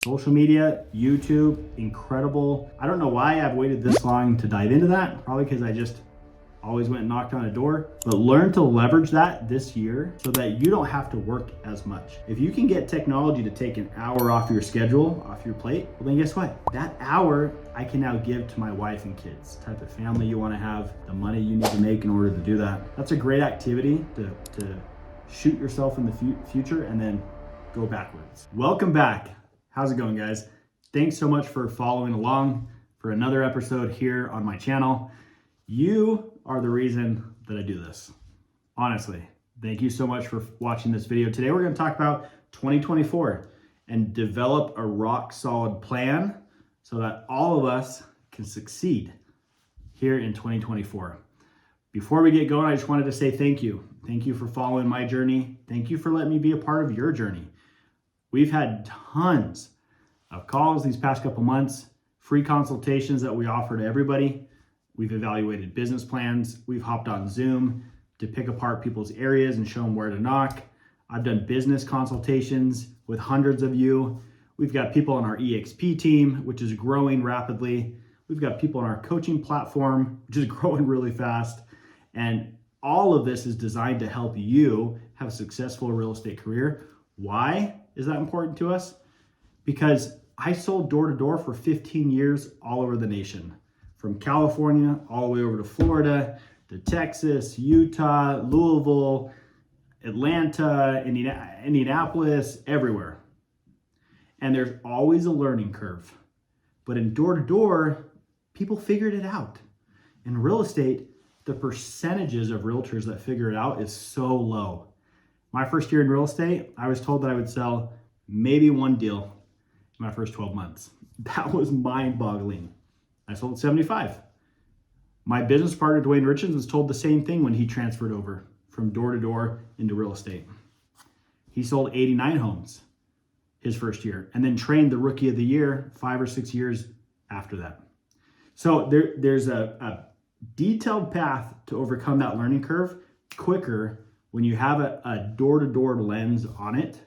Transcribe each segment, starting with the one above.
Social media, YouTube, incredible. I don't know why I've waited this long to dive into that. Probably because I just always went and knocked on a door, but learn to leverage that this year so that you don't have to work as much. If you can get technology to take an hour off your schedule, off your plate, well then guess what? That hour I can now give to my wife and kids. The type of family you want to have, the money you need to make in order to do that. That's a great activity to shoot yourself in the future and then go backwards. Welcome back. How's it going, guys? Thanks so much for following along for another episode here on my channel. You are the reason that I do this. Honestly, thank you so much for watching this video. Today we're going to talk about 2024 and develop a rock solid plan so that all of us can succeed here in 2024. Before we get going, I just wanted to say thank you. Thank you for following my journey. Thank you for letting me be a part of your journey. We've had tons of calls these past couple months, free consultations that we offer to everybody. We've evaluated business plans. We've hopped on Zoom to pick apart people's areas and show them where to knock. I've done business consultations with hundreds of you. We've got people on our EXP team, which is growing rapidly. We've got people on our coaching platform, which is growing really fast. And all of this is designed to help you have a successful real estate career. Why is that important to us? Because I sold door to door for 15 years all over the nation, from California all the way over to Florida, to Texas, Utah, Louisville, Atlanta, Indianapolis, everywhere. And there's always a learning curve. But in door to door, people figured it out. In real estate, the percentages of realtors that figure it out is so low. My first year in real estate, I was told that I would sell maybe one deal in my first 12 months. That was mind-boggling. I sold 75. My business partner, Dwayne Richards, was told the same thing when he transferred over from door to door into real estate. He sold 89 homes his first year and then trained the rookie of the year 5 or 6 years after that. So there's a detailed path to overcome that learning curve quicker when you have a door-to-door lens on it.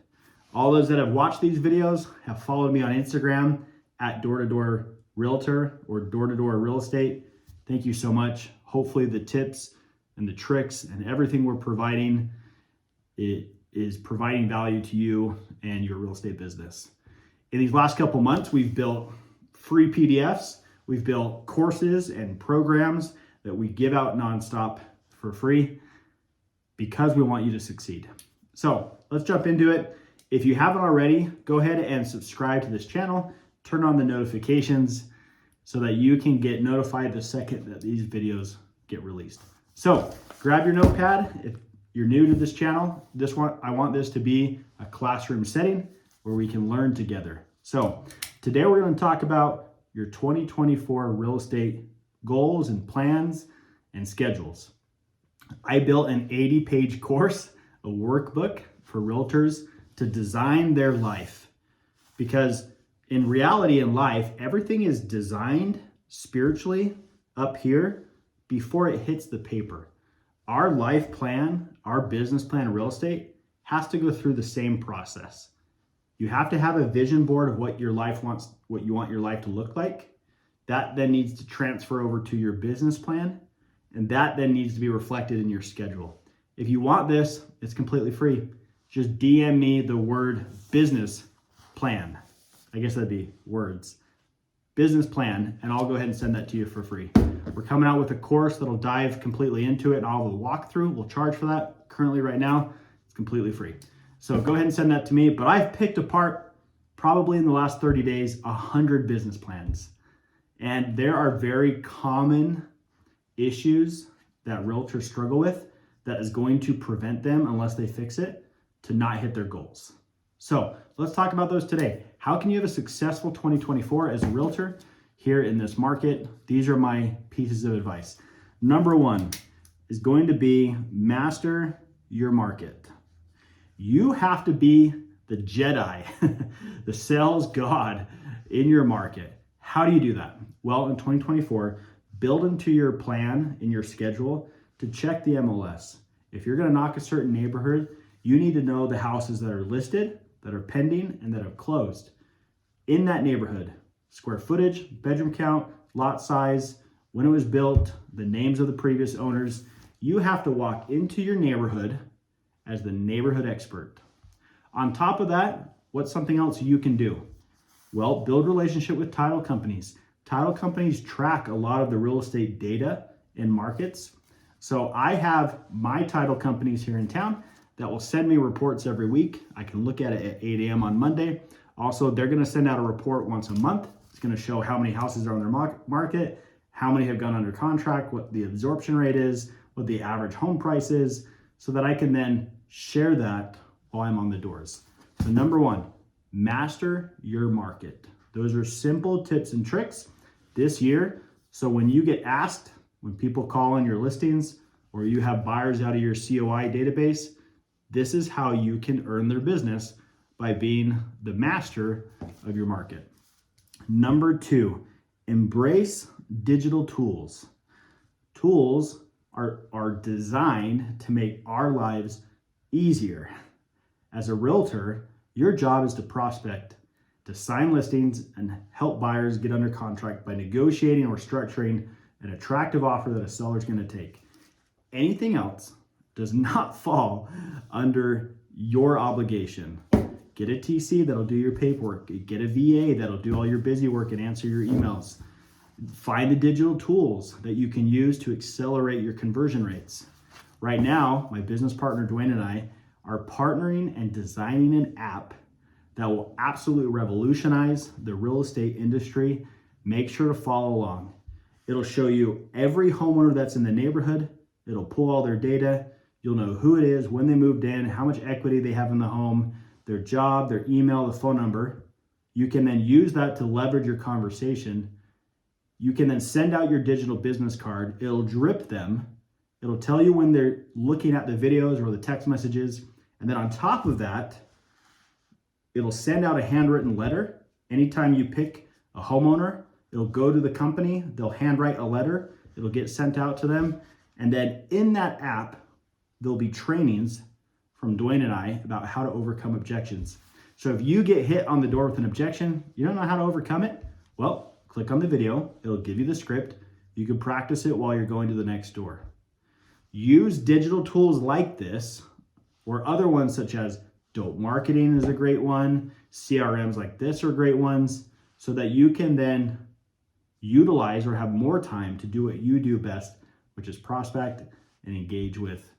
All those that have watched these videos have followed me on Instagram at door-to-door realtor or door-to-door real estate. Thank you so much. Hopefully the tips and the tricks and everything we're providing, it is providing value to you and your real estate business. In these last couple months, we've built free PDFs. We've built courses and programs that we give out nonstop for free because we want you to succeed. So let's jump into it. If you haven't already, go ahead and subscribe to this channel, turn on the notifications so that you can get notified the second that these videos get released. So grab your notepad. If you're new to this channel, I want this to be a classroom setting where we can learn together. So today we're going to talk about your 2024 real estate goals and plans and schedules. I built an 80-page course, a workbook for realtors to design their life. Because in reality in life, everything is designed spiritually up here before it hits the paper. Our life plan, our business plan in real estate has to go through the same process. You have to have a vision board of what you want your life to look like. That then needs to transfer over to your business plan, and that then needs to be reflected in your schedule. If you want this, it's completely free. Just DM me the word business plan. I guess that'd be words. Business plan, and I'll go ahead and send that to you for free. We're coming out with a course that'll dive completely into it, and I'll walk through. We'll charge for that. Currently right now, it's completely free. So go ahead and send that to me. But I've picked apart, probably in the last 30 days, 100 business plans. And there are very common issues that realtors struggle with that is going to prevent them, unless they fix it, to not hit their goals. So let's talk about those today. How can you have a successful 2024 as a realtor here in this market? These are my pieces of advice. Number one is going to be master your market. You have to be the Jedi, the sales god in your market. How do you do that? Well, in 2024, build into your plan, in your schedule, to check the MLS. If you're going to knock a certain neighborhood, you need to know the houses that are listed, that are pending, and that have closed. in that neighborhood. Square footage, bedroom count, lot size, when it was built, the names of the previous owners. You have to walk into your neighborhood as the neighborhood expert. On top of that, what's something else you can do? Well, build relationship with title companies. Title companies track a lot of the real estate data in markets. So I have my title companies here in town that will send me reports every week. I can look at it at 8 a.m. on Monday. Also, they're gonna send out a report once a month. It's gonna show how many houses are on their market, how many have gone under contract, what the absorption rate is, what the average home price is, so that I can then share that while I'm on the doors. So number one, master your market. Those are simple tips and tricks this year. So when you get asked, when people call in your listings or you have buyers out of your COI database, this is how you can earn their business, by being the master of your market. Number two, embrace digital tools. Tools are designed to make our lives easier. As a realtor, your job is to prospect, to sign listings, and help buyers get under contract by negotiating or structuring an attractive offer that a seller is going to take. Anything else does not fall under your obligation. Get a TC that'll do your paperwork. Get a VA that'll do all your busy work and answer your emails. Find the digital tools that you can use to accelerate your conversion rates. Right now, my business partner Dwayne and I are partnering and designing an app that will absolutely revolutionize the real estate industry. Make sure to follow along. It'll show you every homeowner that's in the neighborhood. It'll pull all their data. You'll know who it is, when they moved in, how much equity they have in the home, their job, their email, the phone number. You can then use that to leverage your conversation. You can then send out your digital business card. It'll drip them. It'll tell you when they're looking at the videos or the text messages. And then on top of that, it'll send out a handwritten letter. Anytime you pick a homeowner, it'll go to the company. They'll handwrite a letter. It'll get sent out to them. And then in that app, there'll be trainings from Dwayne and I about how to overcome objections. So if you get hit on the door with an objection, you don't know how to overcome it, well, click on the video. It'll give you the script. You can practice it while you're going to the next door. Use digital tools like this, or other ones such as Dope Marketing is a great one. CRMs like this are great ones, so that you can then utilize or have more time to do what you do best, which is prospect and engage with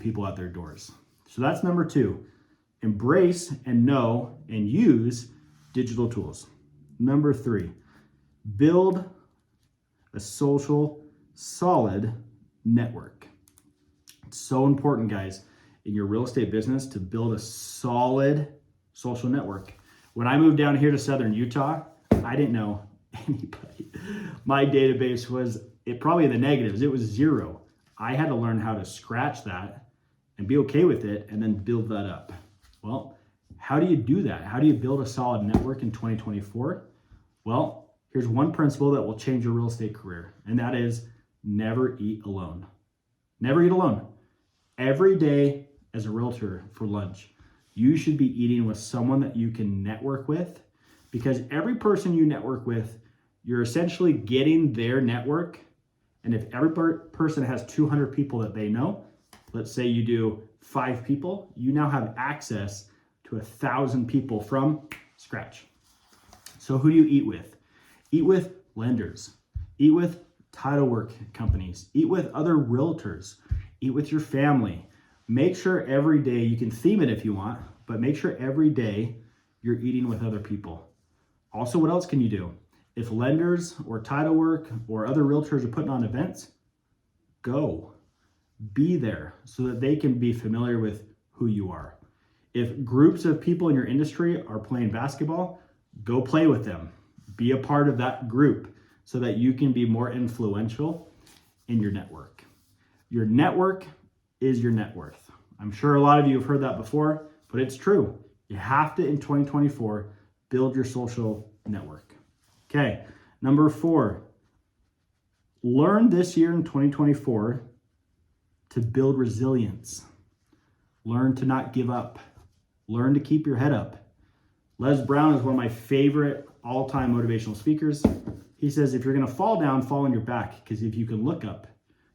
people at their doors. So that's number two. Embrace and know and use digital tools. Number three, build a social solid network. It's so important, guys, in your real estate business to build a solid social network. When I moved down here to Southern Utah, I didn't know anybody. My database was probably in the negatives. It was zero. I had to learn how to scratch that and be okay with it and then build that up. Well, how do you do that? How do you build a solid network in 2024? Well, here's one principle that will change your real estate career, and that is never eat alone. Never eat alone. Every day as a realtor for lunch, you should be eating with someone that you can network with, because every person you network with, you're essentially getting their network. And if every person has 200 people that they know, let's say you do 5 people, you now have access to 1,000 people from scratch. So who do you eat with? Eat with lenders, eat with title work companies, eat with other realtors, eat with your family. Make sure every day, you can theme it if you want, but make sure every day you're eating with other people. Also, what else can you do? If lenders or title work or other realtors are putting on events, go. Be there so that they can be familiar with who you are. If groups of people in your industry are playing basketball, go play with them. Be a part of that group so that you can be more influential in your network. Your network is your net worth. I'm sure a lot of you have heard that before, but it's true. You have to, in 2024, build your social network. Okay, number 4, learn this year in 2024 to build resilience. Learn to not give up. Learn to keep your head up. Les Brown is one of my favorite all-time motivational speakers. He says, if you're gonna fall down, fall on your back, because if you can look up,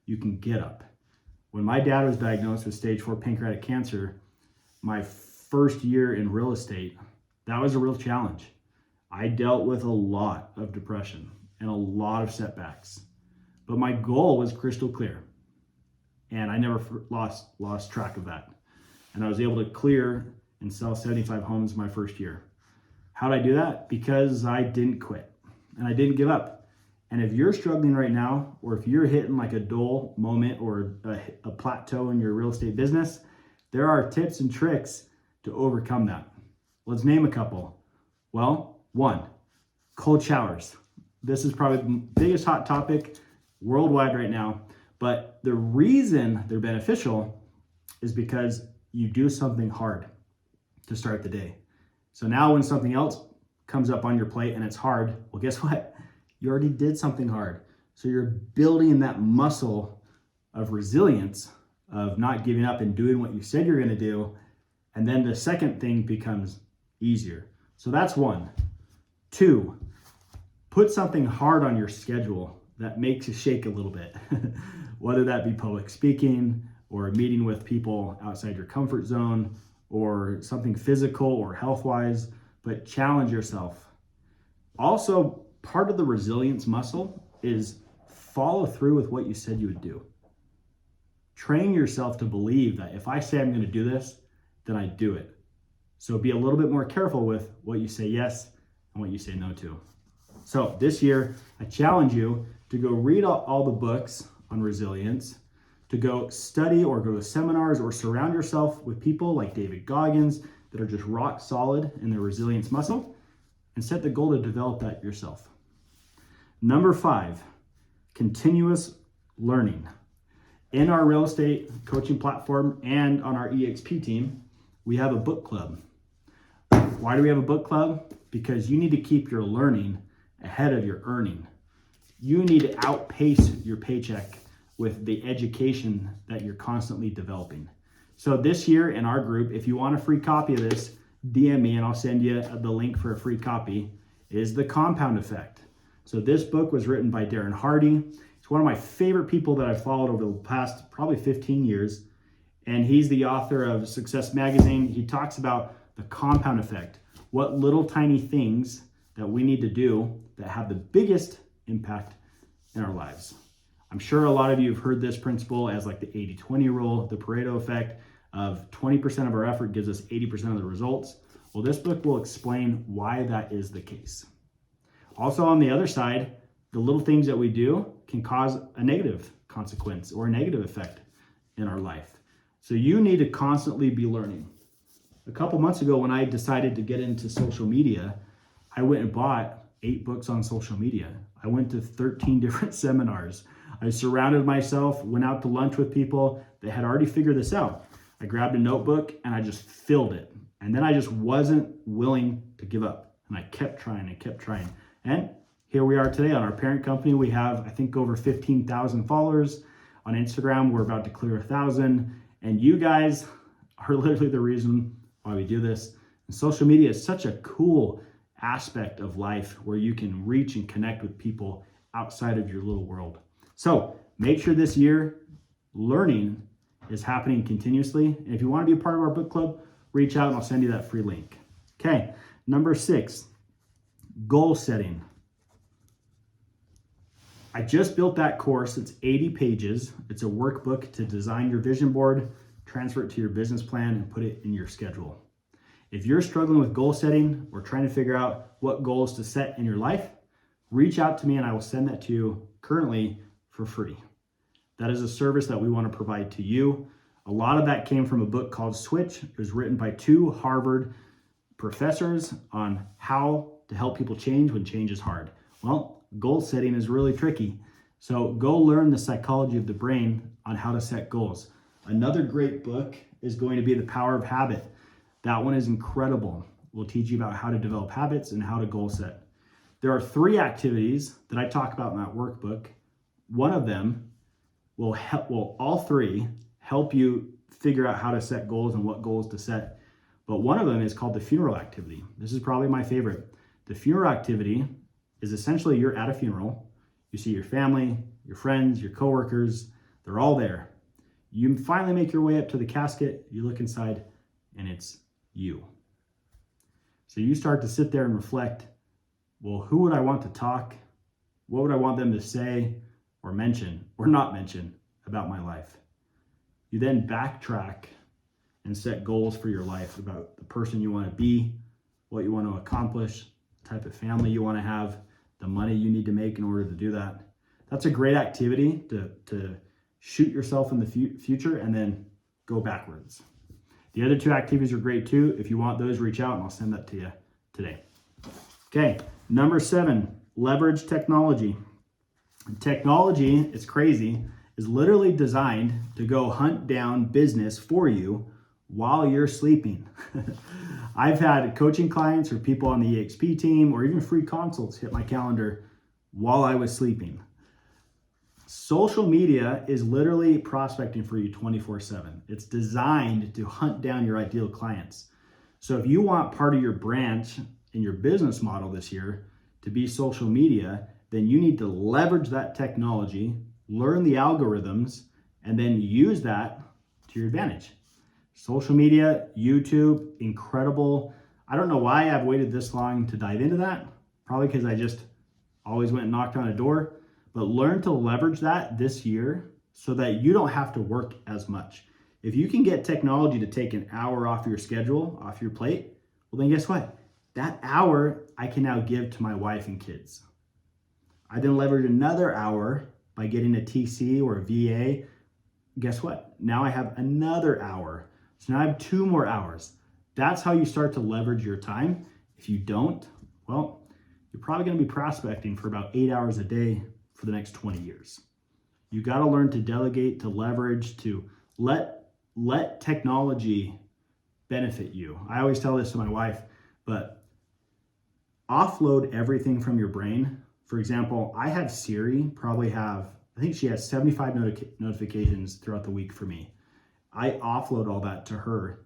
you can get up. When my dad was diagnosed with stage 4 pancreatic cancer, my first year in real estate, that was a real challenge. I dealt with a lot of depression and a lot of setbacks, but my goal was crystal clear. And I never lost track of that. And I was able to clear and sell 75 homes my first year. How did I do that? Because I didn't quit and I didn't give up. And if you're struggling right now, or if you're hitting like a dull moment or a plateau in your real estate business, there are tips and tricks to overcome that. Let's name a couple. Well, 1, cold showers. This is probably the biggest hot topic worldwide right now. But the reason they're beneficial is because you do something hard to start the day. So now when something else comes up on your plate and it's hard, well, guess what? You already did something hard. So you're building that muscle of resilience, of not giving up and doing what you said you're gonna do. And then the second thing becomes easier. So that's 1. 2, put something hard on your schedule that makes you shake a little bit. Whether that be public speaking or a meeting with people outside your comfort zone or something physical or health-wise, but challenge yourself. Also, part of the resilience muscle is follow through with what you said you would do. Train yourself to believe that if I say I'm going to do this, then I do it. So be a little bit more careful with what you say yes and what you say no to. So this year, I challenge you to go read all the books on resilience, to go study or go to seminars or surround yourself with people like David Goggins that are just rock solid in their resilience muscle, and set the goal to develop that yourself. Number 5, continuous learning. In our real estate coaching platform and on our EXP team, we have a book club. Why do we have a book club? Because you need to keep your learning ahead of your earning. You need to outpace your paycheck with the education that you're constantly developing. So this year in our group, if you want a free copy of this, DM me and I'll send you the link for a free copy, is The Compound Effect. So this book was written by Darren Hardy. He's one of my favorite people that I've followed over the past probably 15 years. And he's the author of Success Magazine. He talks about the compound effect, what little tiny things that we need to do that have the biggest impact in our lives. I'm sure a lot of you have heard this principle as like the 80-20 rule, the Pareto effect of 20% of our effort gives us 80% of the results. Well, this book will explain why that is the case. Also on the other side, the little things that we do can cause a negative consequence or a negative effect in our life. So you need to constantly be learning. A couple months ago when I decided to get into social media, I went and bought 8 books on social media. I went to 13 different seminars. I surrounded myself, went out to lunch with people that had already figured this out. I grabbed a notebook and I just filled it. And then I just wasn't willing to give up. And I kept trying and kept trying. And here we are today on our parent company. We have, I think, over 15,000 followers. On Instagram, we're about to clear 1,000. And you guys are literally the reason why we do this. And social media is such a cool aspect of life where you can reach and connect with people outside of your little world. So make sure this year learning is happening continuously. And if you want to be a part of our book club, reach out and I'll send you that free link. Okay, number 6, goal setting. I just built that course. It's 80 pages. It's a workbook to design your vision board, transfer it to your business plan, and put it in your schedule. If you're struggling with goal setting or trying to figure out what goals to set in your life, reach out to me and I will send that to you currently for free. That is a service that we want to provide to you. A lot of that came from a book called Switch. It was written by 2 Harvard professors on how to help people change when change is hard. Well, goal setting is really tricky. So go learn the psychology of the brain on how to set goals. Another great book is going to be The Power of Habit. That one is incredible. We'll teach you about how to develop habits and how to goal set. There are 3 activities that I talk about in that workbook. One of them will help, all 3 help you figure out how to set goals and what goals to set. But one of them is called the funeral activity. This is probably my favorite. The funeral activity is essentially you're at a funeral. You see your family, your friends, your coworkers, they're all there. You finally make your way up to the casket, you look inside, and it's you. So you start to sit there and reflect, well, who would I want to talk? What would I want them to say or mention or not mention about my life? You then backtrack and set goals for your life about the person you want to be, what you want to accomplish, the type of family you want to have, the money you need to make in order to do that. That's a great activity to shoot yourself in the future and then go backwards. The other two activities are great too. If you want those, reach out and I'll send that to you today. Okay, number 7, leverage technology. Technology, it's crazy, is literally designed to go hunt down business for you while you're sleeping. I've had coaching clients or people on the EXP team or even free consults hit my calendar while I was sleeping. Social media is literally prospecting for you 24/7. It's designed to hunt down your ideal clients. So if you want part of your branch in your business model this year to be social media, then you need to leverage that technology, learn the algorithms, and then use that to your advantage. Social media, YouTube, incredible. I don't know why I've waited this long to dive into that. Probably because I just always went and knocked on a door. But learn to leverage that this year so that you don't have to work as much. If you can get technology to take an hour off your schedule, off your plate, well then guess what? That hour I can now give to my wife and kids. I then leverage another hour by getting a TC or a VA. Guess what? Now I have another hour. So now I have 2 more hours. That's how you start to leverage your time. If you don't, well, you're probably going to be prospecting for about 8 hours a day for the next 20 years. You got to learn to delegate, to leverage, to let technology benefit you. I always tell this to my wife, but offload everything from your brain. For example, I have Siri I think she has 75 notifications throughout the week for me. I offload all that to her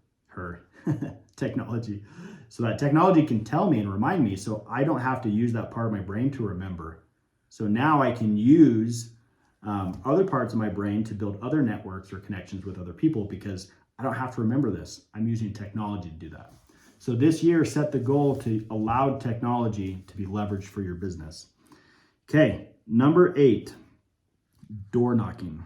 technology. So that technology can tell me and remind me so I don't have to use that part of my brain to remember. So now I can use other parts of my brain to build other networks or connections with other people because I don't have to remember this. I'm using technology to do that. So this year, set the goal to allow technology to be leveraged for your business. Okay, number 8, door knocking.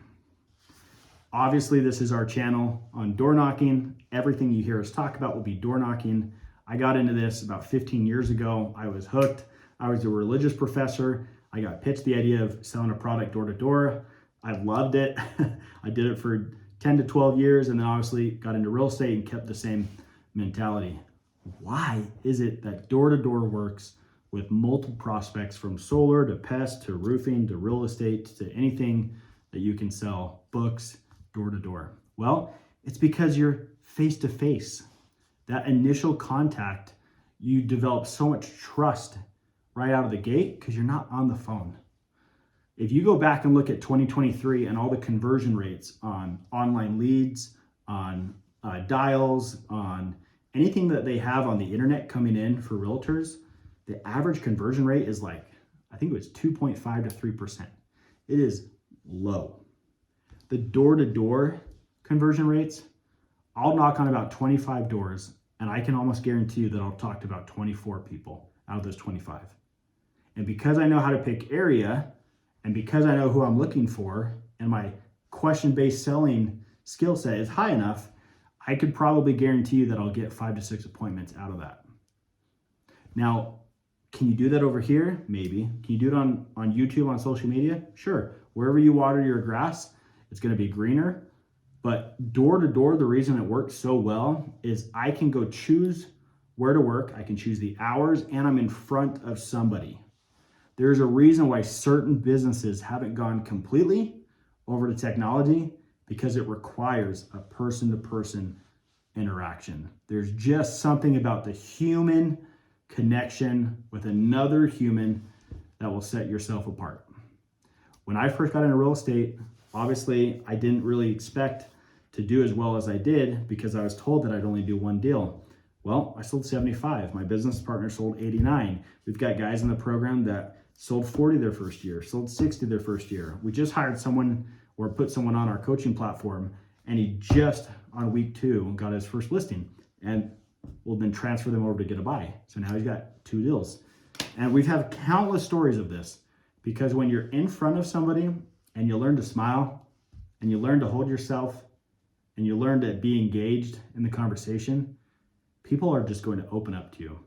Obviously, this is our channel on door knocking. Everything you hear us talk about will be door knocking. I got into this about 15 years ago. I was hooked. I was a religious professor. I got pitched the idea of selling a product door to door. I loved it. I did it for 10 to 12 years and then obviously got into real estate and kept the same mentality. Why is it that door to door works with multiple prospects from solar to pest to roofing to real estate to anything that you can sell, books, door to door? Well, it's because you're face to face. That initial contact, you develop so much trust right out of the gate because you're not on the phone. If you go back and look at 2023 and all the conversion rates on online leads, on dials, on anything that they have on the internet coming in for realtors, the average conversion rate is I think it was 2.5 to 3%. It is low. The door-to-door conversion rates, I'll knock on about 25 doors and I can almost guarantee you that I'll talk to about 24 people out of those 25. And because I know how to pick area and because I know who I'm looking for and my question-based selling skill set is high enough, I could probably guarantee you that I'll get 5 to 6 appointments out of that. Now, can you do that over here? Maybe. Can you do it on YouTube, on social media? Sure. Wherever you water your grass, it's going to be greener. But door to door, the reason it works so well is I can go choose where to work. I can choose the hours and I'm in front of somebody. There's a reason why certain businesses haven't gone completely over to technology because it requires a person-to-person interaction. There's just something about the human connection with another human that will set yourself apart. When I first got into real estate, obviously I didn't really expect to do as well as I did because I was told that I'd only do one deal. Well, I sold 75. My business partner sold 89. We've got guys in the program that sold 40 their first year, sold 60 their first year. We just hired someone or put someone on our coaching platform, and he just on week 2 got his first listing, and we'll then transfer them over to get a buy. So now he's got 2 deals. And we've had countless stories of this, because when you're in front of somebody and you learn to smile and you learn to hold yourself and you learn to be engaged in the conversation, people are just going to open up to you.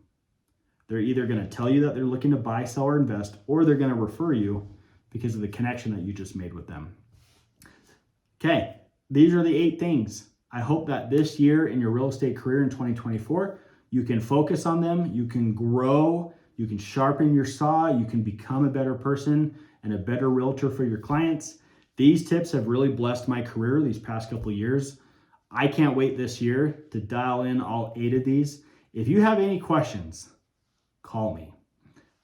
They're either going to tell you that they're looking to buy, sell, or invest, or they're going to refer you because of the connection that you just made with them. Okay, these are the 8 things. I hope that this year in your real estate career in 2024, you can focus on them, you can grow, you can sharpen your saw, you can become a better person and a better realtor for your clients. These tips have really blessed my career these past couple of years. I can't wait this year to dial in all 8 of these. If you have any questions, call me.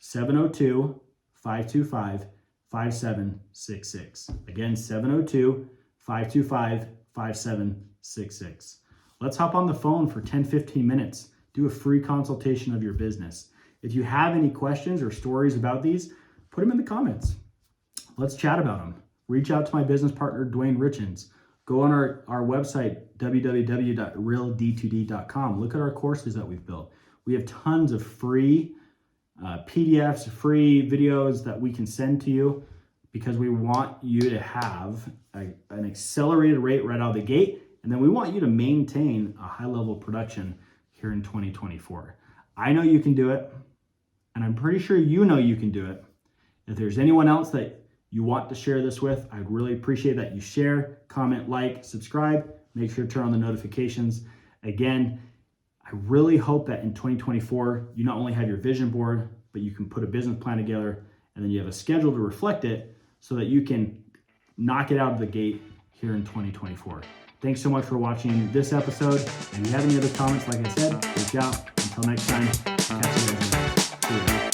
702-525-5766. Again, 702-525-5766. Let's hop on the phone for 10-15 minutes. Do a free consultation of your business. If you have any questions or stories about these, put them in the comments. Let's chat about them. Reach out to my business partner, Dwayne Richens. Go on our website, www.reald2d.com. Look at our courses that we've built. We have tons of free PDFs, free videos that we can send to you, because we want you to have an accelerated rate right out of the gate. And then we want you to maintain a high level of production here in 2024. I know you can do it, and I'm pretty sure you know you can do it. If there's anyone else that you want to share this with, I'd really appreciate that you share, comment, like, subscribe, make sure to turn on the notifications. Again, I really hope that in 2024, you not only have your vision board, but you can put a business plan together, and then you have a schedule to reflect it so that you can knock it out of the gate here in 2024. Thanks so much for watching this episode. If you have any other comments, like I said, reach out. Until next time, catch you guys later. See you.